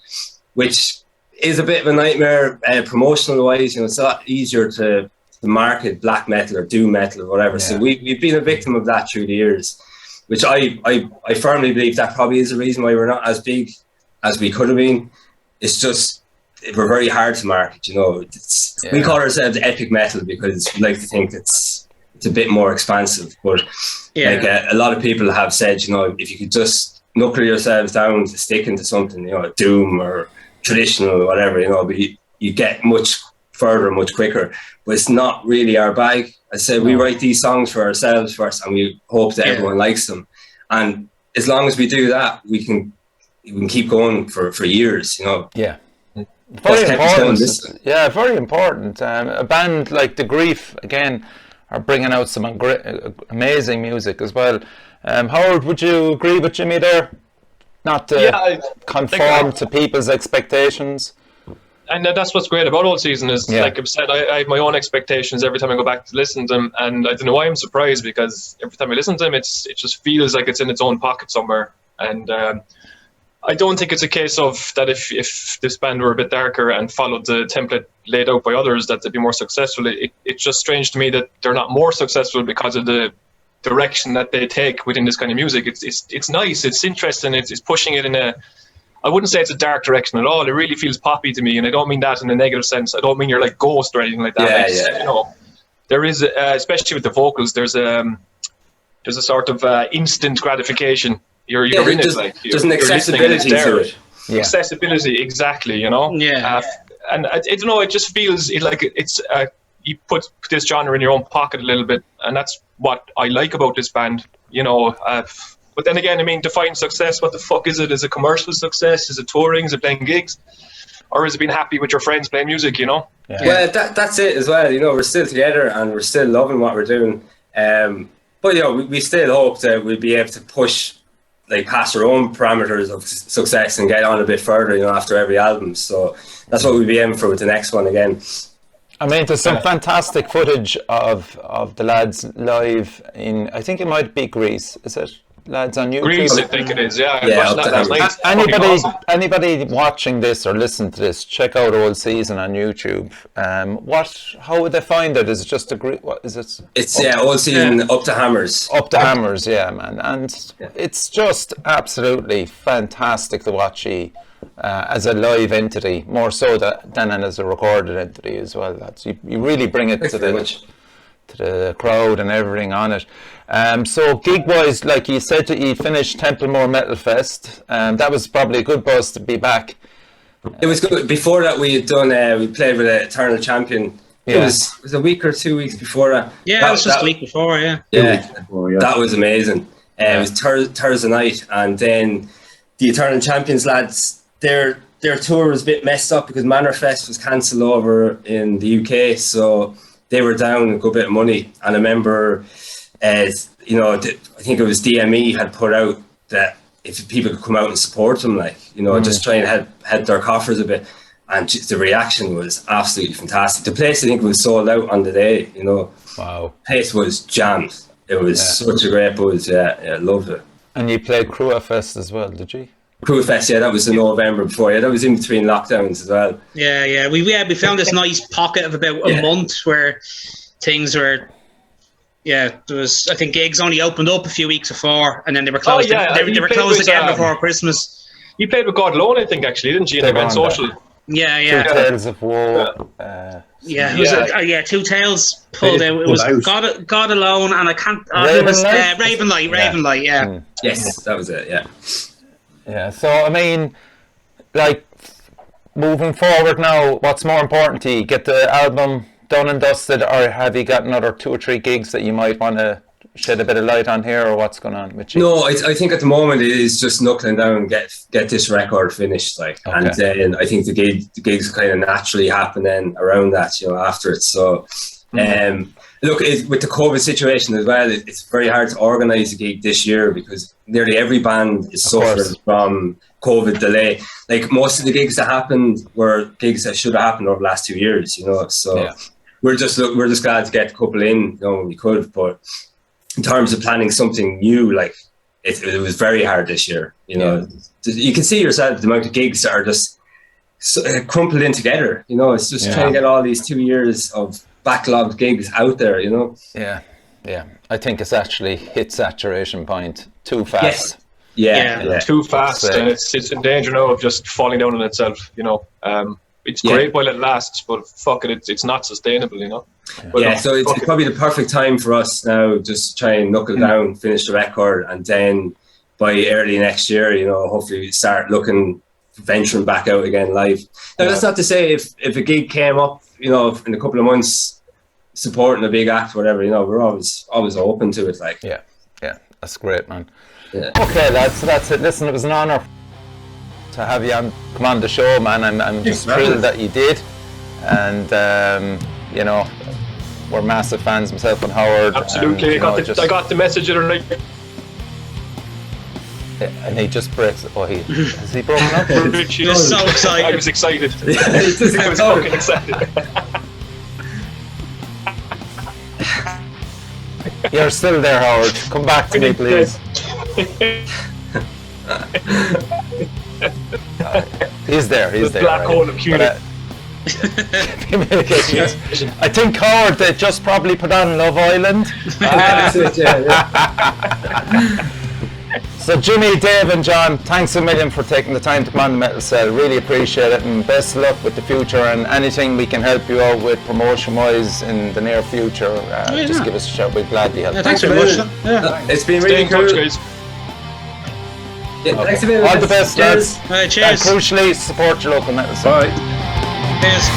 which is a bit of a nightmare promotional wise. You know, it's a lot easier to market black metal or doom metal or whatever. Yeah. So we've been a victim of that through the years, which I firmly believe that probably is the reason why we're not as big as we could have been. It's just we're very hard to market. You know, we call ourselves epic metal because we like to think it's a bit more expansive. But like a lot of people have said, you know, if you could just knuckle yourselves down to sticking to something, you know, doom or traditional or whatever, you know, but you get much further much quicker. But it's not really our bag. I said we write these songs for ourselves first, and we hope that everyone likes them. And as long as we do that, we can keep going for years. You know. Yeah. Very important. Yeah, very important. A band like The Grief again are bringing out some amazing music as well. Howard, would you agree with Jimmy there? Not to conform to people's expectations. And that's what's great about Old Season is, like I've said, I have my own expectations every time I go back to listen to them, and I don't know why I'm surprised, because every time I listen to them, it just feels like it's in its own pocket somewhere. And I don't think it's a case of that if this band were a bit darker and followed the template laid out by others, that they'd be more successful. It's just strange to me that they're not more successful because of the direction that they take within this kind of music. It's nice, it's interesting, it's pushing it in I wouldn't say it's a dark direction at all. It really feels poppy to me, and I don't mean that in a negative sense. I don't mean you're like Ghost or anything like that. You know, there is, especially with the vocals, there's a sort of instant gratification. You're in it, like there's an accessibility to it. Yeah. Accessibility, exactly. You know. Yeah. And I don't know. It just feels like it's you put this genre in your own pocket a little bit, and that's what I like about this band. You know. But then again, I mean, define success. What the fuck is it? Is it commercial success? Is it touring? Is it playing gigs? Or is it being happy with your friends playing music, you know? Yeah. Well, that's it as well. You know, we're still together and we're still loving what we're doing. But, you know, we still hope that we'll be able to push, like, past our own parameters of success and get on a bit further, you know, after every album. So that's what we'll be aiming for with the next one again. I mean, there's some fantastic footage of the lads live in, I think it might be Greece, is it? Lads on YouTube. Greece, I think it is. Yeah, Anybody watching this or listening to this, check out Old Season on YouTube. How would they find it? Is it just what is it? It's Old Season Up to Hammers. Up to Hammers, yeah, man, and it's just absolutely fantastic to watch as a live entity, more so than as a recorded entity as well. You really bring it to the crowd and everything on it. So gig-wise, like you said, you finished Templemore Metal Fest. That was probably a good buzz to be back. It was good. Before that, we had done. We played with Eternal Champion. Yeah. It was a week or 2 weeks before that. Yeah, it was just a week before. Yeah. That was amazing. It was Thursday night, and then the Eternal Champions lads, their tour was a bit messed up because Manorfest was cancelled over in the UK, so they were down a good bit of money. And I remember, you know, I think it was DME had put out that if people could come out and support them, like, you know, just try and help their coffers a bit. And just the reaction was absolutely fantastic. The place, I think, was sold out on the day, you know. Wow. The place was jammed. It was such a great buzz. Yeah, loved it. And you played Crua Fest as well, did you? Cruel Fest, yeah, that was in November before. Yeah, that was in between lockdowns as well. Yeah. We found this nice pocket of about a month where things were. Yeah, there was. I think gigs only opened up a few weeks before, and then they were closed. They were closed again before Christmas. You played with God Lone, I think, actually, didn't you? In Event Social. Yeah. Two Tales of Woe. Two Tales pulled out. It was God Alone, and I can't. Ravenlight. Yeah. Yes, that was it. Yeah. Yeah. So I mean, like, moving forward now, what's more important to you? Get the album done and dusted, or have you got another 2 or 3 gigs that you might want to shed a bit of light on here, or what's going on with you? No, I think at the moment it is just knuckling down and get this record finished, and then I think the gigs kind of naturally happen then around that, after it. So, look, with the COVID situation as well, it's very hard to organise a gig this year because nearly every band is suffering from COVID delay. Like, most of the gigs that happened were gigs that should have happened over the last 2 years, So we're just glad to get a couple in, when we could. But in terms of planning something new, like it was very hard this year. You can see yourself the amount of gigs that are just crumpled in together. It's just trying to get all these 2 years of backlogged gigs out there. Yeah. I think it's actually hit saturation point too fast. Yes. Too fast, and it's in danger now of just falling down on itself. It's great while it lasts, but fuck it, it's not sustainable. But so it's probably the perfect time for us now. Just try and knuckle down, finish the record, and then by early next year, hopefully we start venturing back out again live. Now that's not to say if a gig came up, in a couple of months, supporting a big act, whatever, we're always open to it. Yeah, that's great, man. Yeah. Okay, lads, that's it. Listen, it was an honour to have you come on the show, man. I'm just thrilled that you did, and we're massive fans, myself and Howard. Absolutely, and, I got the message the other night. And he just breaks. Has he broken up? He was so excited. I was excited. I was fucking excited. You're still there, Howard. Come back to me, please. He's there. Black hole of communication. I think Howard, they just probably put on Love Island. So Jimmy, Dave and John, thanks a million for taking the time to come on the Metal Cell. Really appreciate it, and best of luck with the future, and anything we can help you out with promotion wise in the near future, just give us a shout. We'd gladly help. Thanks very much. It's been really cool. Stay in touch, guys. Thanks a million. All the best, lads. Cheers. And crucially, support your local Metal Cell. Bye. Cheers.